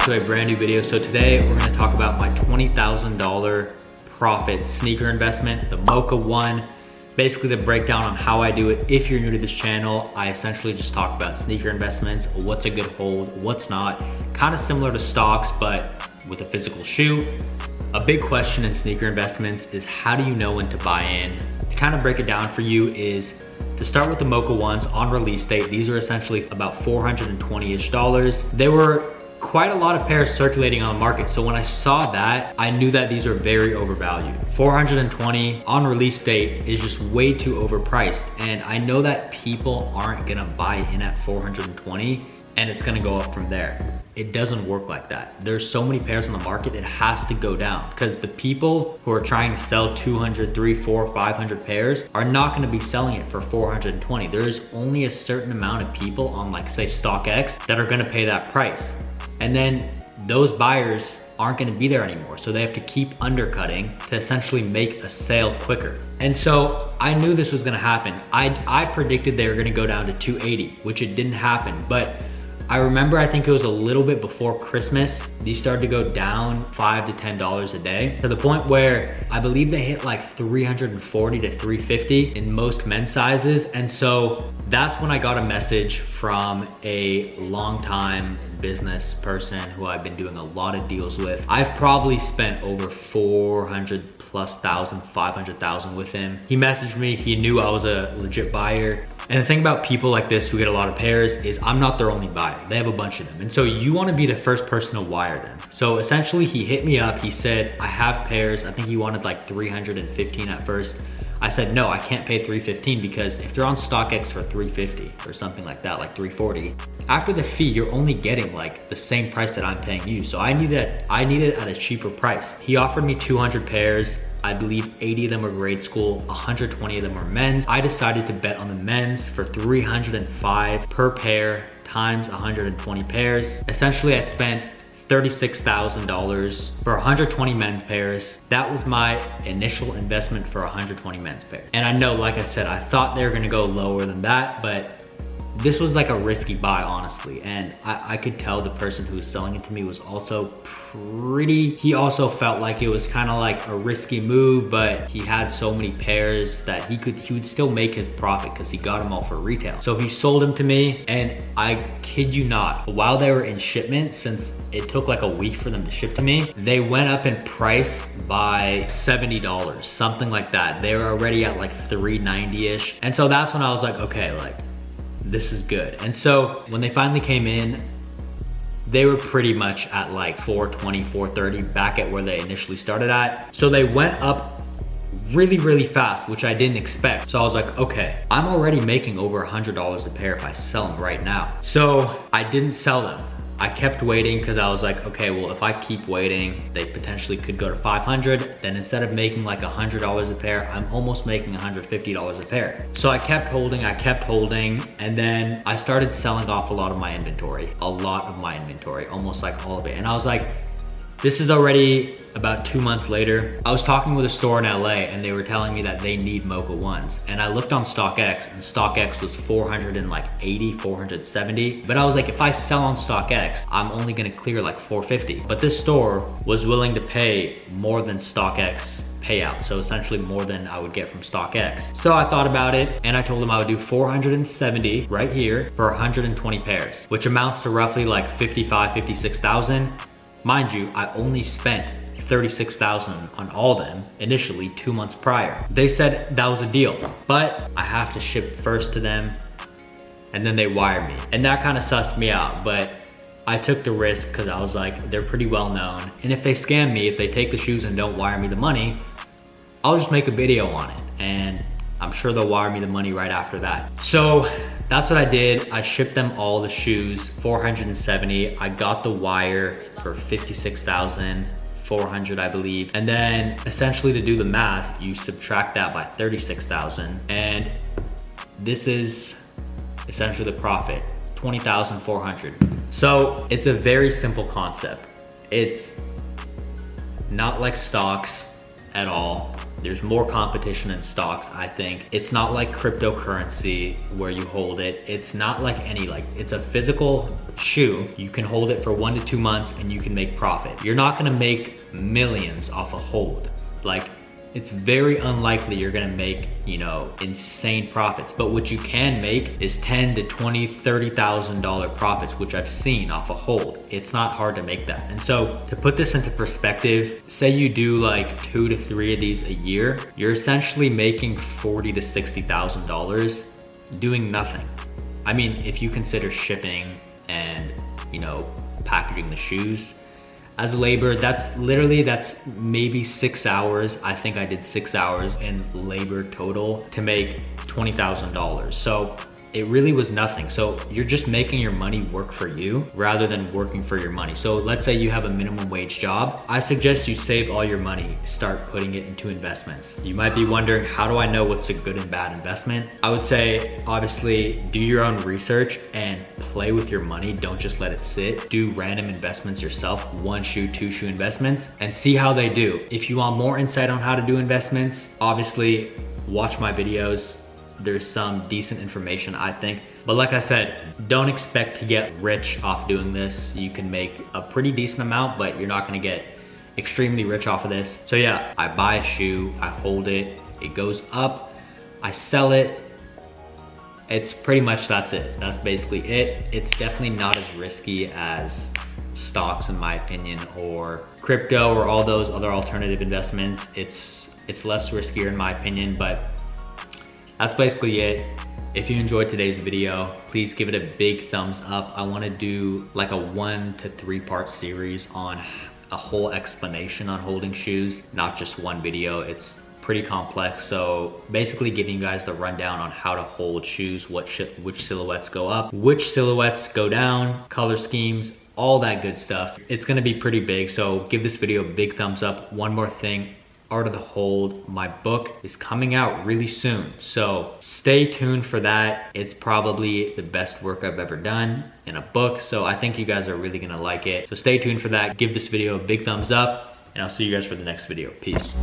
to a brand new video. So today we're gonna talk about my $20,000 profit sneaker investment, the Mocha one. Basically the breakdown on how I do it. If you're new to this channel, I essentially just talk about sneaker investments, what's a good hold, what's not. Kind of similar to stocks, but with a physical shoe. A big question in sneaker investments is how do you know when to buy in? To kind of break it down for you is to start with the Mocha ones on release date. These are essentially about $420-ish. There were quite a lot of pairs circulating on the market. So when I saw that, I knew that these are very overvalued. $420 on release date is just way too overpriced. And I know that people aren't gonna buy in at $420 and it's gonna go up from there. It doesn't work like that. There's so many pairs on the market, it has to go down because the people who are trying to sell 200, 300, 400, 500 pairs are not gonna be selling it for $420. There's only a certain amount of people on, like, say StockX that are gonna pay that price. And then those buyers aren't gonna be there anymore. So they have to keep undercutting to essentially make a sale quicker. And so I knew this was gonna happen. I predicted they were gonna go down to 280, which it didn't happen. But I remember, I think it was a little bit before Christmas, these started to go down $5 to $10 a day to the point where I believe they hit like 340 to 350 in most men's sizes. And so that's when I got a message from a longtime business person who I've been doing a lot of deals with. I've probably spent over 400 plus thousand, 500,000 with him. He messaged me, he knew I was a legit buyer. And the thing about people like this who get a lot of pairs is I'm not their only buyer. They have a bunch of them. And so you wanna be the first person to wire them. So essentially he hit me up, he said, I have pairs. I think he wanted like 315 at first. I said, no, I can't pay 315 because if they're on StockX for 350 or something like that, like 340, after the fee, you're only getting like the same price that I'm paying you. So I need it at a cheaper price. He offered me 200 pairs. I believe 80 of them are grade school, 120 of them are men's. I decided to bet on the men's for 305 per pair times 120 pairs. Essentially, I spent $36,000 for 120 men's pairs. That was my initial investment for 120 men's pairs. And I know, like I said, I thought they were gonna go lower than that, but this was like a risky buy, honestly. And I could tell the person who was selling it to me was also he also felt like it was kind of like a risky move, but he had so many pairs that he would still make his profit because he got them all for retail. So he sold them to me, and I kid you not, while they were in shipment, since it took like a week for them to ship to me, they went up in price by $70, something like that. They were already at like $390-ish. And so that's when I was like, okay, like, this is good. And so when they finally came in, they were pretty much at like 420, 430, back at where they initially started at. So they went up really, really fast, which I didn't expect. So I was like, okay, I'm already making over $100 a pair if I sell them right now. So I didn't sell them. I kept waiting because I was like, okay, well, if I keep waiting, they potentially could go to 500. Then instead of making like $100 a pair, I'm almost making $150 a pair. So I kept holding, and then I started selling off a lot of my inventory, almost like all of it. And I was like, this is already about 2 months later. I was talking with a store in LA and they were telling me that they need Mocha ones. And I looked on StockX and StockX was 480, 470. But I was like, if I sell on StockX, I'm only gonna clear like 450. But this store was willing to pay more than StockX payout. So essentially more than I would get from StockX. So I thought about it and I told them I would do 470 right here for 120 pairs, which amounts to roughly like 55, 56,000. Mind you, I only spent $36,000 on all of them initially 2 months prior. They said that was a deal, but I have to ship first to them and then they wire me. And that kind of sussed me out, but I took the risk because I was like, they're pretty well known. And if they scam me, if they take the shoes and don't wire me the money, I'll just make a video on it. And I'm sure they'll wire me the money right after that. So that's what I did. I shipped them all the shoes, 470. I got the wire for 56,400, I believe. And then essentially to do the math, you subtract that by 36,000. And this is essentially the profit, 20,400. So it's a very simple concept. It's not like stocks at all. There's more competition in stocks, I think. It's not like cryptocurrency where you hold it. It's not like it's a physical shoe. You can hold it for 1 to 2 months and you can make profit. You're not gonna make millions off a hold. Like, it's very unlikely you're gonna make, you know, insane profits. But what you can make is $10 to $20, $30,000 profits, which I've seen off a hold. It's not hard to make that. And so to put this into perspective, say you do like 2 to 3 of these a year, you're essentially making $40,000 to $60,000 doing nothing. I mean, if you consider shipping and, you know, packaging the shoes, as a labor, that's maybe 6 hours. I think I did 6 hours in labor total to make $20,000. So it really was nothing. So you're just making your money work for you rather than working for your money. So let's say you have a minimum wage job. I suggest you save all your money, start putting it into investments. You might be wondering, how do I know what's a good and bad investment? I would say, obviously, do your own research and play with your money. Don't just let it sit. Do random investments yourself, 1 shoe, 2 shoe investments, and see how they do. If you want more insight on how to do investments, obviously watch my videos. There's some decent information, I think. But like I said, don't expect to get rich off doing this. You can make a pretty decent amount, but you're not gonna get extremely rich off of this. So yeah, I buy a shoe, I hold it, it goes up, I sell it. It's pretty much, that's it. That's basically it. It's definitely not as risky as stocks in my opinion, or crypto, or all those other alternative investments. It's less riskier in my opinion, but that's basically it. If you enjoyed today's video, please give it a big thumbs up. I wanna do like a 1 to 3 part series on a whole explanation on holding shoes, not just one video. It's pretty complex. So basically giving you guys the rundown on how to hold shoes, which silhouettes go up, which silhouettes go down, color schemes, all that good stuff. It's gonna be pretty big, so give this video a big thumbs up. One more thing, Art of the Hold, my book is coming out really soon, so stay tuned for that. It's probably the best work I've ever done in a book, so I think you guys are really gonna like it. So stay tuned for that. Give this video a big thumbs up, and I'll see you guys for the next video. Peace.